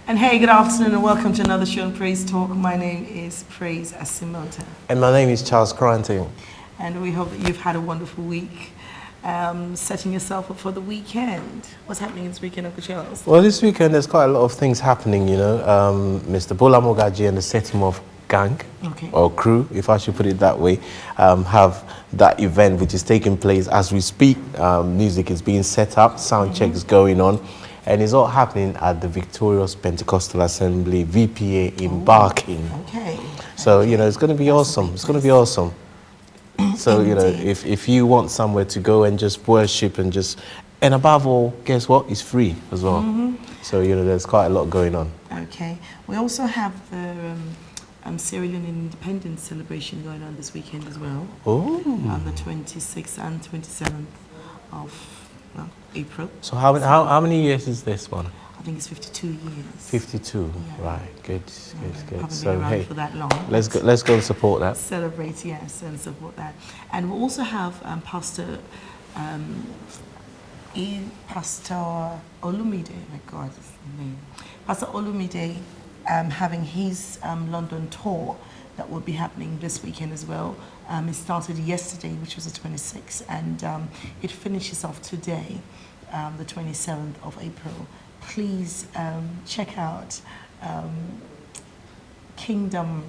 And hey, good afternoon and welcome to another show on Praise Talk. My name is Praise Asimota. And my name is Charles Cranting. And we hope that you've had a wonderful week, setting yourself up for the weekend. What's happening this weekend, Uncle Charles? Well, this weekend there's quite a lot of things happening, you know. Mr. Bola Mogaji and the setting of gang, or crew, if I should put it that way, have that event which is taking place as we speak. Music is being set up, sound check is going on. And it's all happening at the Victorious Pentecostal Assembly, VPA in Barking. Okay. So, you know, it's going to be awesome. It's going to be awesome. So, you know, if you want somewhere to go and just worship and above all, guess what? It's free as well. So, you know, there's quite a lot going on. Okay. We also have the Sierra Leone Independence celebration going on this weekend as well. Oh. On the 26th and 27th of April. So how many years is this one? I think it's 52 years. 52, yeah. Right, good. Haven't So been around hey, for that long. let's go and support that. Celebrate, yes, and support that. And we'll also have Pastor Olumide, my God, his name. Pastor Olumide having his London tour that will be happening this weekend as well. It started yesterday, which was the 26th, and it finishes off today, the 27th of April. Please check out Kingdom.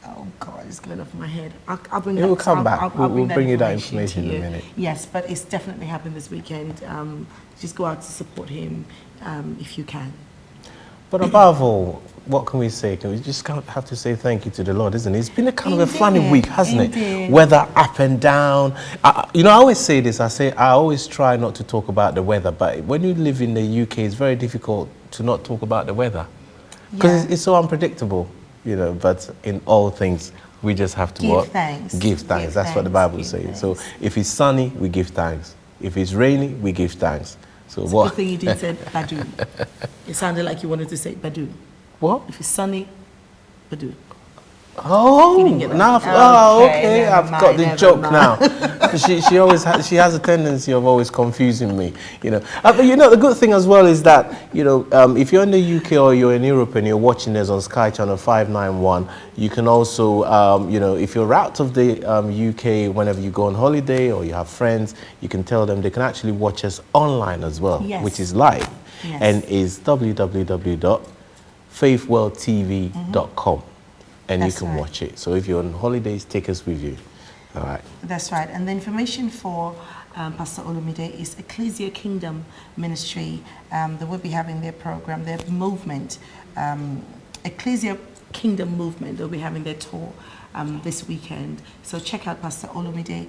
Oh God, it's going off my head. I'll bring it will come back. We'll bring you that information in a minute. Yes, but it's definitely happening this weekend. Just go out to support him if you can. But above all, what can we say? We just have to say thank you to the Lord, isn't it? It's been a kind of a funny week, hasn't it? Weather up and down. You know, I always say this. I always try not to talk about the weather, but when you live in the UK, it's very difficult to not talk about the weather because it's so unpredictable, you know. But in all things, we just have to give thanks. Give thanks. That's what the Bible says. So if it's sunny, we give thanks. If it's rainy, we give thanks. So it's what? Good thing you didn't say Badu. It sounded like you wanted to say Badu. What? If it's sunny, Badu. Oh, now, okay. I've got the joke now. she always she has a tendency of always confusing me, you know. But you know, the good thing as well is that, you know, if you're in the UK or you're in Europe and you're watching this on Sky Channel 591, you can also, you know, if you're out of the UK, whenever you go on holiday or you have friends, you can tell them they can actually watch us online as well, which is live, and is www.faithworldtv.com. And you can watch it. So if you're on holidays, take us with you. All right. That's right. And the information for Pastor Olumide is Ecclesia Kingdom Ministry. They will be having their program, their movement, Ecclesia Kingdom Movement. They'll be having their tour this weekend. So check out Pastor Olumide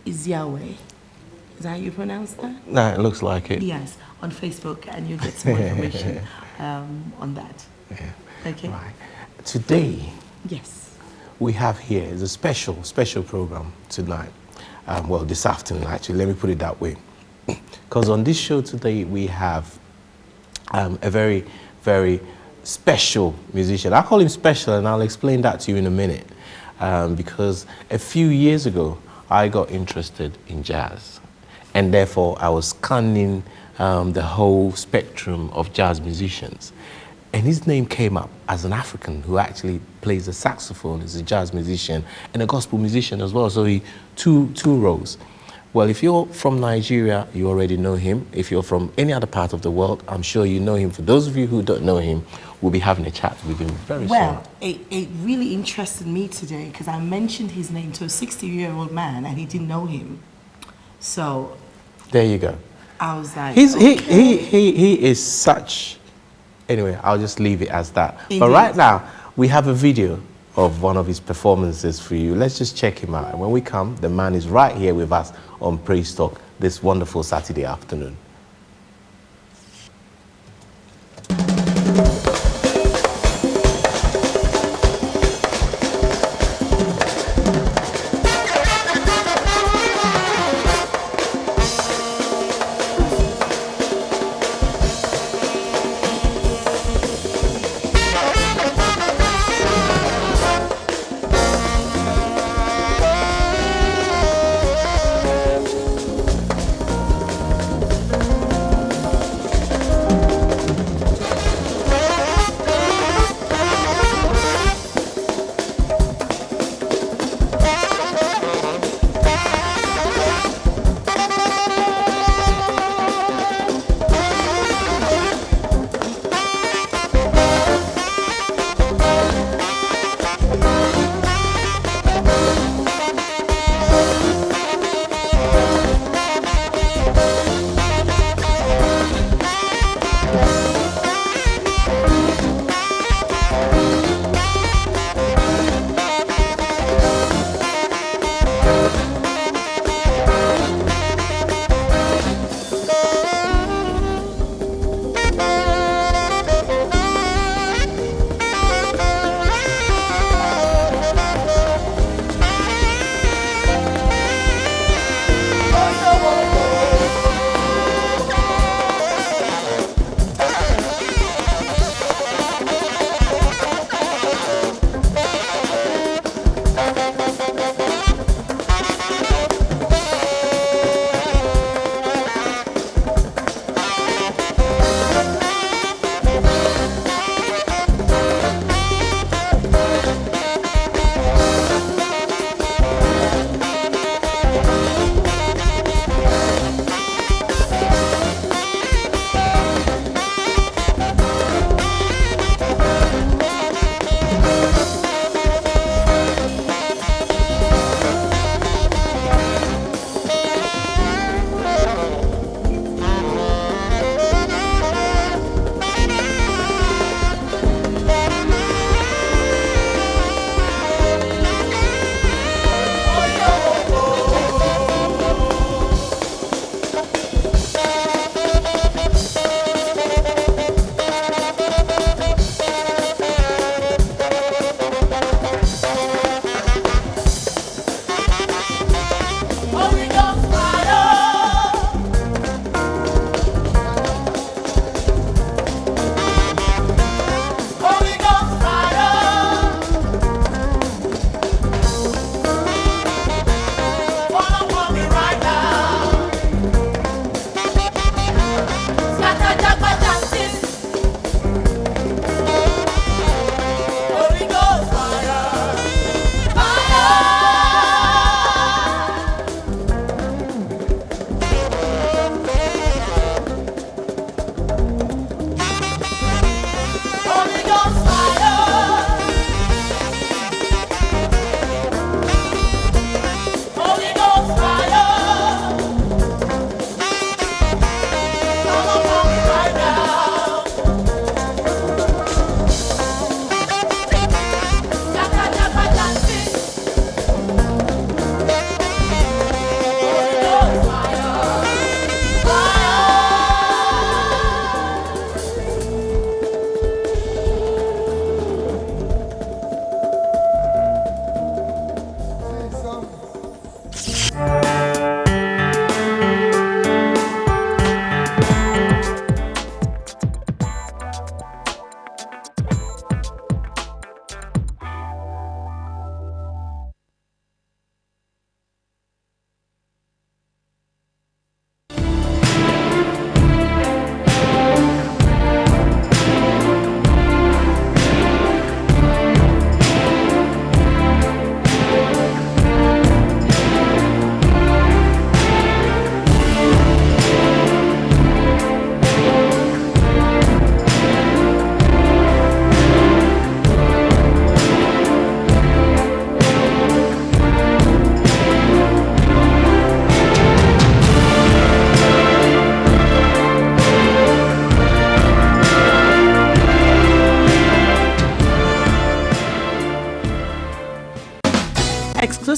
Iziawe. Is that how you pronounce that? No, it looks like it. Yes, on Facebook, and you'll get some more information on that. Yeah. Okay. Right. Today, we have here is a special program tonight. Well, this afternoon, actually, let me put it that way. Because on this show today, we have a very, very special musician. I call him special, and I'll explain that to you in a minute. Because a few years ago, I got interested in jazz. And therefore, I was scanning the whole spectrum of jazz musicians. And his name came up as an African who actually plays the saxophone, is a jazz musician and a gospel musician as well. So he two roles. Well, if you're from Nigeria, you already know him. If you're from any other part of the world, I'm sure you know him. For those of you who don't know him, we'll be having a chat with him very soon. Well, it really interested me today because I mentioned his name to a 60-year-old man and he didn't know him. So there you go. I was like, he is such. Anyway, I'll just leave it as that. Indeed. But right now, we have a video of one of his performances for you. Let's just check him out. And when we come, the man is right here with us on Praise Talk this wonderful Saturday afternoon.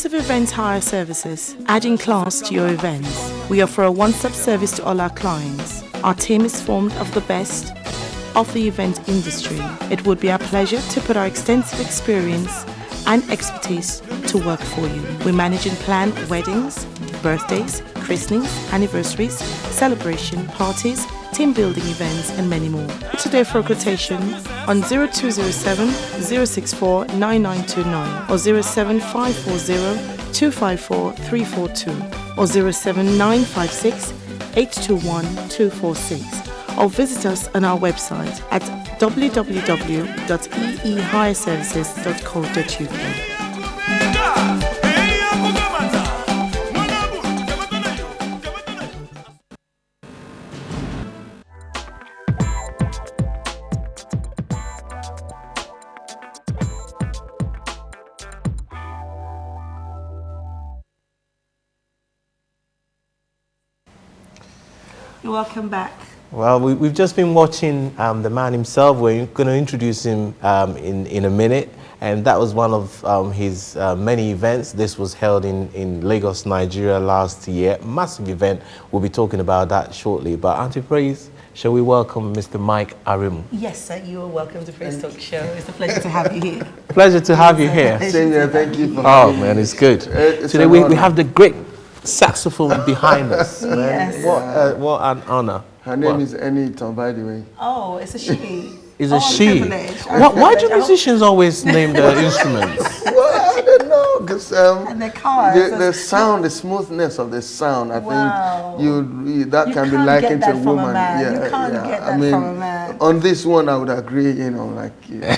Exclusive Event Hire Services, adding class to your events. We offer a one-stop service to all our clients. Our team is formed of the best of the event industry. It would be our pleasure to put our extensive experience and expertise to work for you. We manage and plan weddings, birthdays, christenings, anniversaries, celebration, parties, team building events, and many more. Today for a quotation on 0207 064 9929 or 07540 254 342 or 07956 821 246, or visit us on our website at www.eehireservices.co.uk. Welcome back. Well, we've just been watching the man himself. We're going to introduce him in a minute. And that was one of his many events. This was held in Lagos, Nigeria last year. Massive event. We'll be talking about that shortly. But Auntie Praise, shall we welcome Mr. Mike Aremu? Yes, sir. You are welcome to Praise Talk Show. It's a pleasure to have you here. Pleasure to have you here. Same here. Thank you. Oh, man, it's good. Today we have the great saxophone behind us. Man. Yes. What an honor. Her name is Eniton, by the way. Oh, it's a she. Is a she. Privilege. Why do musicians always name their instruments? Well, I don't know, because and the cars. the sound, the smoothness of the sound, I Wow. think that You can be can't likened get to a that from a woman. man. Yeah, You can't yeah. get that I mean, from a man. on this one, I would agree. You know, like. Yeah.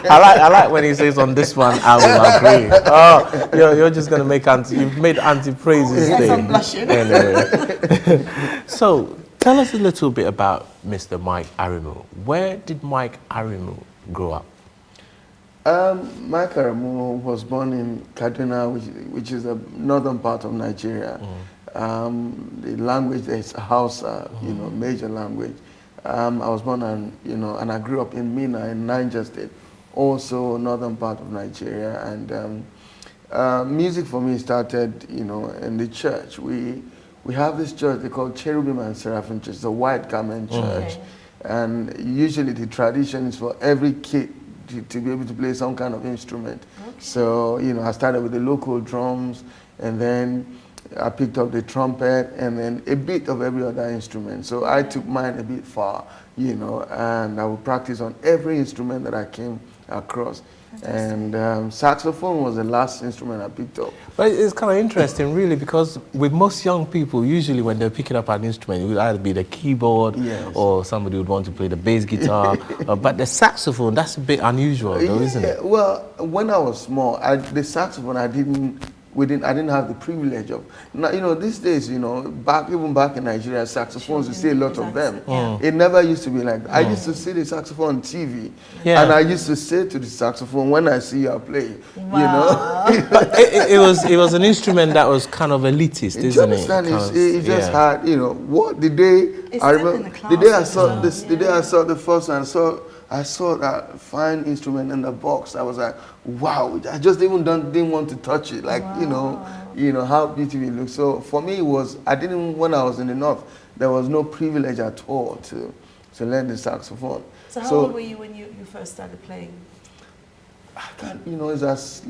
I like when he says on this one, I will agree. Oh, you're just going to make you've made anti-praises Yes, thing. I'm blushing. Anyway. So, tell us a little bit about Mr. Mike Aremu. Where did Mike Aremu grow up? Mike Aremu was born in Kaduna, which is the northern part of Nigeria. The language there is Hausa, major language. I was born and I grew up in Minna in Niger State, also northern part of Nigeria. And music for me started, in the church. We have this church they call Cherubim and Seraphim Church. It's a white garment church. Okay. And usually the tradition is for every kid to be able to play some kind of instrument. Okay. So, I started with the local drums, and then I picked up the trumpet, and then a bit of every other instrument. So I took mine a bit far, and I would practice on every instrument that I came across. And saxophone was the last instrument I picked up. But it's kind of interesting, really, because with most young people, usually when they're picking up an instrument, it would either be the keyboard, yes, or somebody would want to play the bass guitar. But the saxophone, that's a bit unusual, though, isn't it? Well, when I was small, the saxophone, I didn't have the privilege of. Now, these days, even back in Nigeria, saxophones, you see a lot of them. It never used to be like that. I used to see the saxophone on TV, and I used to say to the saxophone, when I see you play, Wow. But it was an instrument that was kind of elitist, isn't it? It just had, what the day I remember, the day I saw this, the day I saw the first one, I saw that fine instrument in the box. I was like, wow! I just didn't want to touch it. Like, wow, how beautiful it looks. So for me, when I was in the north, there was no privilege at all to learn the saxophone. So how old were you when you first started playing? I can't, it's as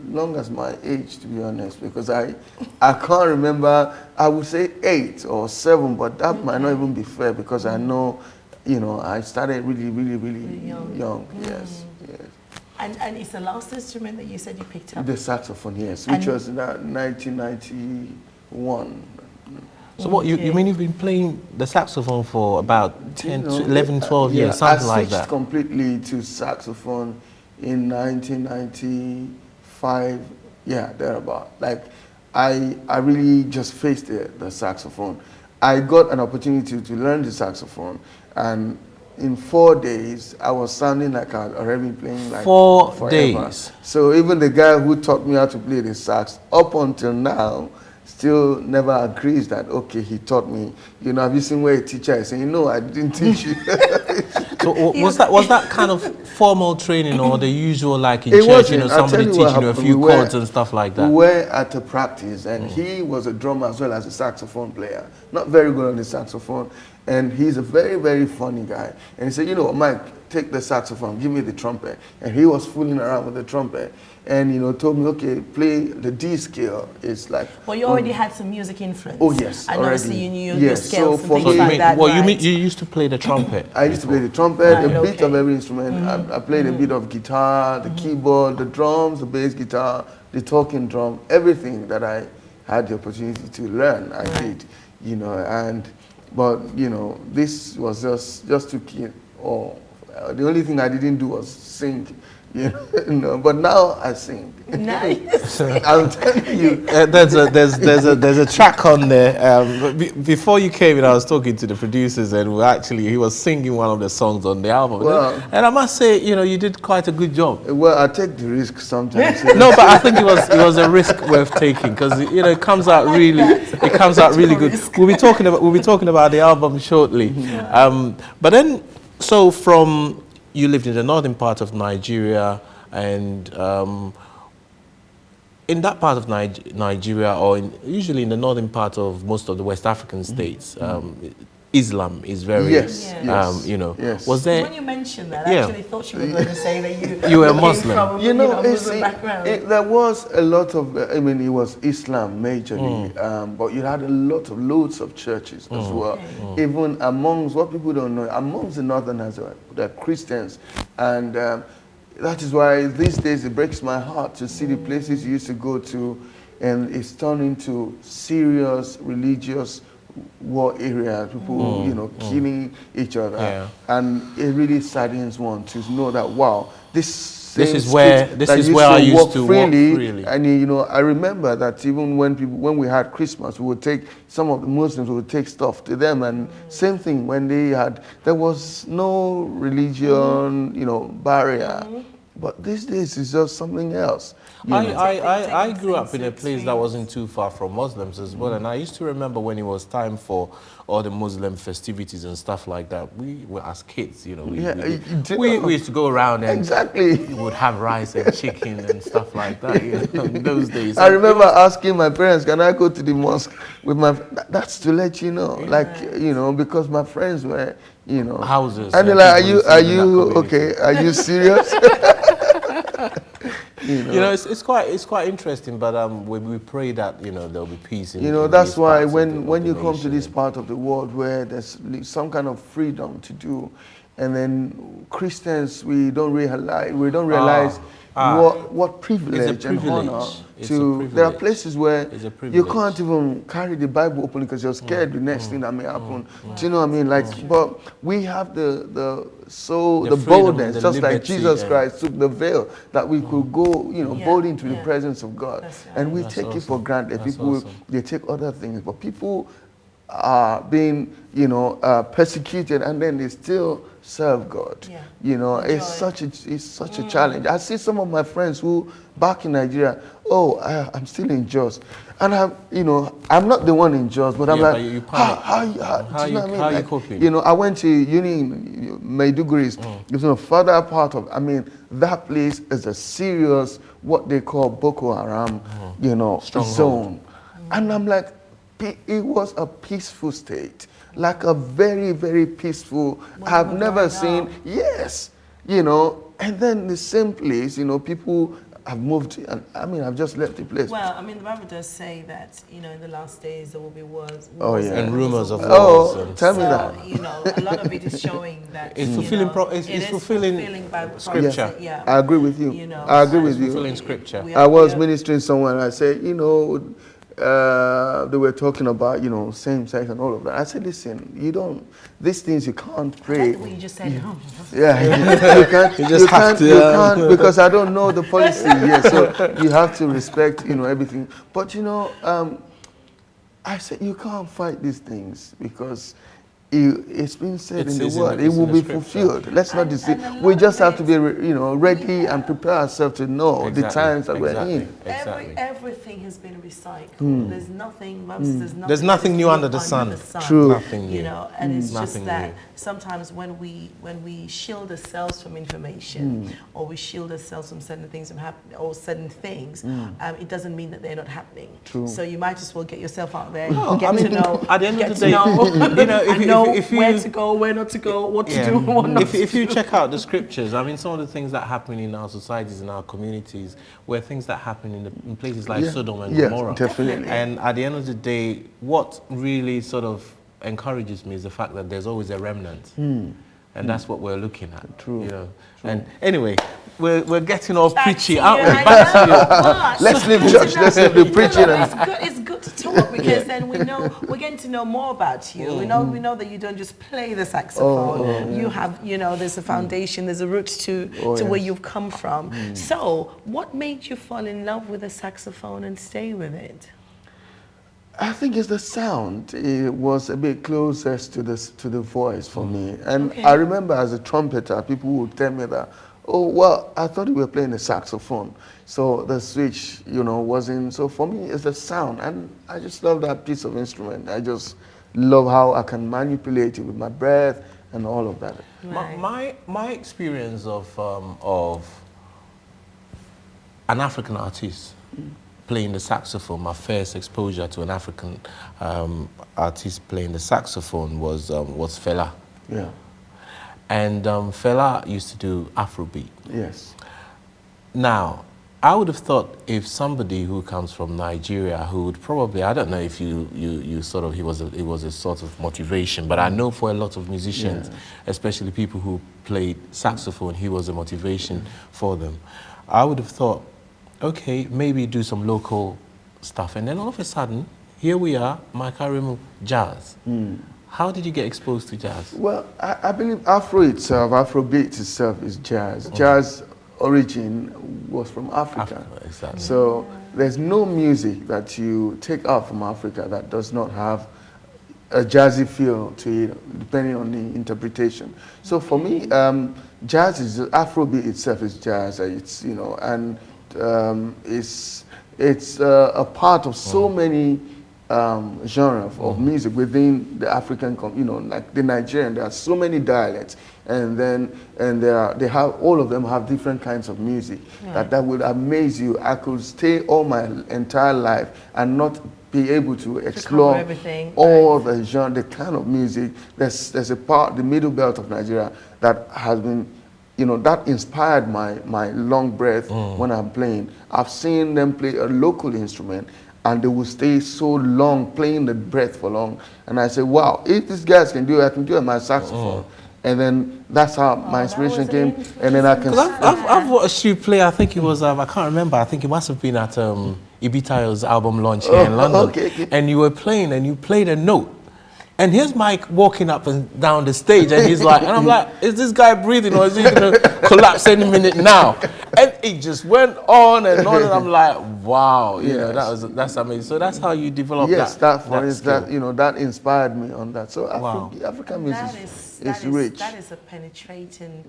long as my age, to be honest, because I can't remember. I would say 8 or 7, but that might not even be fair, because I know. I started really, really, really young. Yes, yes. And it's the last instrument that you said you picked up? The saxophone, yes, which was in 1991. So what, you mean you've been playing the saxophone for about 11, 12 years, something like that? I switched completely to saxophone in 1995, thereabout. Like, I really just faced the saxophone. I got an opportunity to learn the saxophone, and in 4 days, I was sounding like I'd already been playing like 4 forever. days. So even the guy who taught me how to play the sax, up until now, still never agrees that, okay, he taught me. Have you seen where a teacher is saying, no, I didn't teach you? So was that kind of formal training or the usual like in It church, wasn't. you know, I'll somebody tell you what teaching you a happened. few We were- chords and stuff like that? We were at a practice, and he was a drummer as well as a saxophone player. Not very good on the saxophone, and he's a very, very funny guy. And he said, you know, Mike, take the saxophone, give me the trumpet. And he was fooling around with the trumpet, and you know, told me, okay, play the D scale. It's like. Well, you already had some music influence. Oh yes, and already. obviously you knew Yes, your so scales for and me- things like that. Well, you right? mean you used to play the trumpet? I used to play the trumpet, Right, a bit of okay. every instrument. I played a bit of guitar, the keyboard, the drums, the bass guitar, the talking drum, everything that I had the opportunity to learn, I did, you know. But you know, this was just to keep. The only thing I didn't do was sing, you know. But now I sing. Nice. I'm telling you. There's a track on there. Before you came in, I was talking to the producers, and he was singing one of the songs on the album. Well- and I must say, you know, you did quite a good job. Well, I take the risk sometimes. No, but I think it was a risk worth taking because you know it comes out really good. We'll be talking about the album shortly. But then, so from you lived in the northern part of Nigeria, and in that part of Nigeria, or usually in the northern part of most of the West African states, Islam is very, Yes, yes, you know, yes. was there? When you mentioned that, I Yeah. actually thought you were going to say that You were came Muslim. from You know, a it's- Muslim background. there was a lot of, I mean, it was Islam majorly, but you had loads of churches as well. Even amongst, what people don't know, amongst the northerners, the Christians. And that is why these days it breaks my heart to see the places you used to go to, and it's turned into serious religious war area, people, you know, killing each other. Yeah. And it really saddens one to know that, wow, this is where I used to walk freely. And you know, I remember that even when we had Christmas, we would take, some of the Muslims would take stuff to them, and same thing when there was no religion, you know, barrier. But these days it's just something else. I grew up in a place that wasn't too far from Muslims as well, and I used to remember when it was time for all the Muslim festivities and stuff like that. We were, as kids, you know, we used to go around and Exactly. we would have rice and chicken and stuff like that, you know, in those days. I remember asking my parents, can I go to the mosque with my, that's to let you know, like, you know, because my friends were, you know. Houses. And they're like, are you okay? Are you serious? You know, it's quite interesting, but we pray that, you know, there'll be peace in, you know, in that's these why parts of when the you come to nation. this part of the world where there's some kind of freedom to do, and then Christians, we don't realize what privilege and honor to. There are places where you can't even carry the Bible openly because you're scared the next thing that may happen. Do you know what I mean? Like, but we have the boldness, just like Jesus Christ took the veil, that we could go, you know, boldly into the presence of God, and we take it for granted. People they take other things, but people are being, you know, persecuted, and then they still serve God. You know, it's such a challenge. I see some of my friends who back in Nigeria, I'm still in Jos, and I'm not the one in Jos, but I'm like, do you know what I mean? How Like, you coping? you know, I went to uni in Maiduguri, it's a further part of, I mean, that place is a serious, what they call Boko Haram, you know, zone. And I'm like, it was a peaceful state, like a very, very peaceful. I've never seen, you know, and then the same place, you know, people have moved, and I mean, I've just left the place. Well, I mean, the Bible does say that, you know, in the last days there will be wars. And rumors of wars. Tell me that. You know, a lot of it is showing that It's fulfilling, it's fulfilling Bible scripture. prophecy, yeah. I agree with you. You know, I agree with you. Fulfilling scripture. I was ministering someone, I said, you know, they were talking about, you know, same sex and all of that. I said, listen, these things you can't pray. Like you just said, no. Yeah, you can't, you can't, because I don't know the policy here, so you have to respect, you know, everything. But, you know, I said, you can't fight these things because it's been said It's in the in word. the- It it's will in the be scripture. fulfilled. Let's not deceive. and a We lot just of have to be, it- ready and prepare ourselves to know the Exactly, times that we're exactly. in. Exactly. Everything has been recycled. There's nothing. There's nothing. There's nothing new under the sun. True. Nothing new. You know, and it's just Nothing that new. sometimes when we shield ourselves from information, or we shield ourselves from certain things from happening, or certain things, it doesn't mean that they're not happening. True. So you might as well get yourself out there, No, get I mean, to know, at the end of get the to day, know, you know, and know if you- where to go, where not to go, what to Yeah. do, what not to If you do. check out the scriptures, I mean, some of the things that happen in our societies, in our communities, were things that happen in places like Yeah. Sodom and Yes, Gomorrah. definitely. And at the end of the day, what really sort of encourages me is the fact that there's always a remnant. And that's what we're looking at. True. You know. And anyway, we're getting all Back preachy, to aren't you, we? I Back to you. know, but- Let's leave church. Let's leave the preaching. No, And it's good to talk because then we're getting to know more about you. We know that you don't just play the saxophone. You have, there's a foundation, there's a root to where yes. you've come from. So, what made you fall in love with the saxophone and stay with it? I think it's the sound. It was a bit closest to the voice for me. And Okay. I remember as a trumpeter, people would tell me that, oh, well, I thought you were playing the saxophone. So the switch, wasn't. So for me, it's the sound. And I just love that piece of instrument. I just love how I can manipulate it with my breath and all of that. Right. My experience of an African artist playing the saxophone, my first exposure to an African artist playing the saxophone was Fela. Yeah. And Fela used to do Afrobeat. Yes. Now, I would have thought if somebody who comes from Nigeria, who would probably, I don't know if you sort of, it was a sort of motivation, but I know for a lot of musicians, especially people who played saxophone, he was a motivation for them. I would have thought, okay, maybe do some local stuff. And then all of a sudden, here we are, Aremu, jazz. How did you get exposed to jazz? Well, I believe Afrobeat itself is jazz. Jazz origin was from Africa. Exactly. So there's no music that you take out from Africa that does not have a jazzy feel to it, depending on the interpretation. So for me, jazz is, Afrobeat itself is jazz. It's, and it's a part of so many genre of music within the African, like the Nigerian. There are so many dialects, and they have, all of them have different kinds of music that would amaze you. I could stay all my entire life and not be able to explore everything, all the genre, the kind of music. There's a part, the middle belt of Nigeria, that has been, that inspired my long breath when I'm playing. I've seen them play a local instrument, and they will stay so long, playing the breath for long. And I say, wow, if these guys can do it, I can do it on my saxophone. And then that's how my inspiration came. And then I can... I've watched you play, I think it was, I can't remember, I think it must have been at Ibitayo's album launch here in London. Okay. And you were playing, and you played a note. And here's Mike walking up and down the stage, and he's like, and I'm like, is this guy breathing, or is he going to collapse any minute now? And it just went on, and I'm like, wow, that's amazing. So that's how you developed that inspired me on that. So African music is rich. That is a penetrating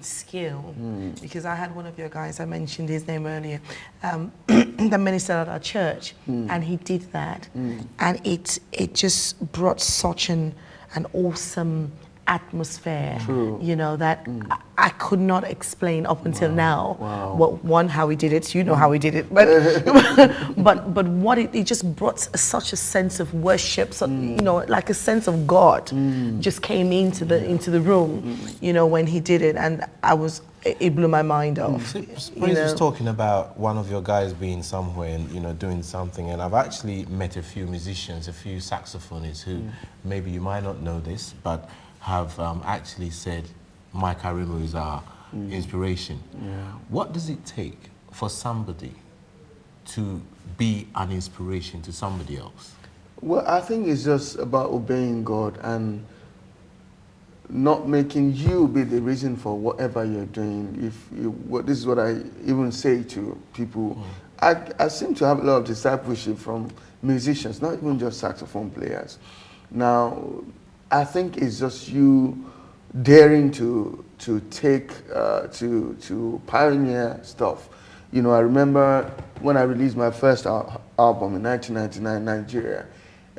skill, because I had one of your guys, I mentioned his name earlier, that ministered at our church, and he did that, and it just brought such an awesome atmosphere, that I could not explain up until now. What, how he did it, how he did it, but what it just brought such a sense of worship, so, like a sense of God just came into the room, when he did it, and it blew my mind off. Praise was talking about one of your guys being somewhere and doing something, and I've actually met a few musicians, a few saxophonists who maybe you might not know this, but have actually said Aremu is our inspiration. What does it take for somebody to be an inspiration to somebody else? Well, I think it's just about obeying God and not making you be the reason for whatever you're doing. This is what I even say to people. I seem to have a lot of discipleship from musicians, not even just saxophone players. Now, I think it's just you daring to take to pioneer stuff. You know, I remember when I released my first album in 1999 in Nigeria,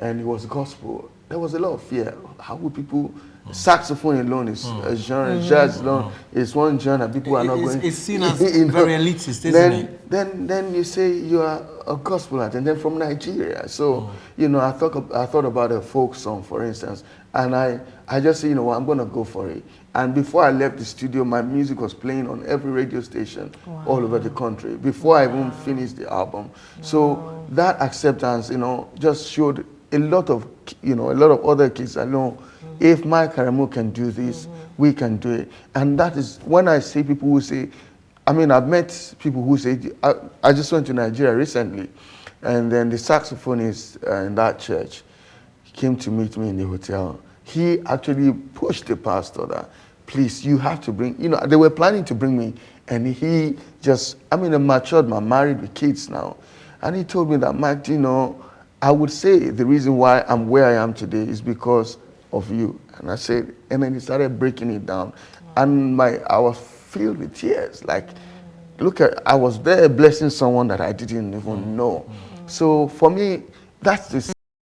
and it was gospel. There was a lot of fear. How would people? Saxophone alone is a genre. Jazz alone is one genre. People are not going. It's seen as very elitist, isn't it? Then you say you are a gospel artist, and then from Nigeria. So you know, I thought about a folk song, for instance, and I just said, you know what, I'm gonna go for it. And before I left the studio, my music was playing on every radio station all over the country before I even finished the album. So that acceptance, you know, just showed a lot of other kids I know. If Mike Aremu can do this, we can do it. And that is when I see people who say, I mean, I've met people who say, I just went to Nigeria recently, and then the saxophonist in that church came to meet me in the hotel. He actually pushed the pastor that, please, you have to bring, you know, they were planning to bring me, and he just, I mean, a matured man, married with kids now. And he told me that, Mike, you know, I would say the reason why I'm where I am today is because of you. And I said, and then he started breaking it down. And I was filled with tears. Like, look I was there blessing someone that I didn't even know. So for me, that's the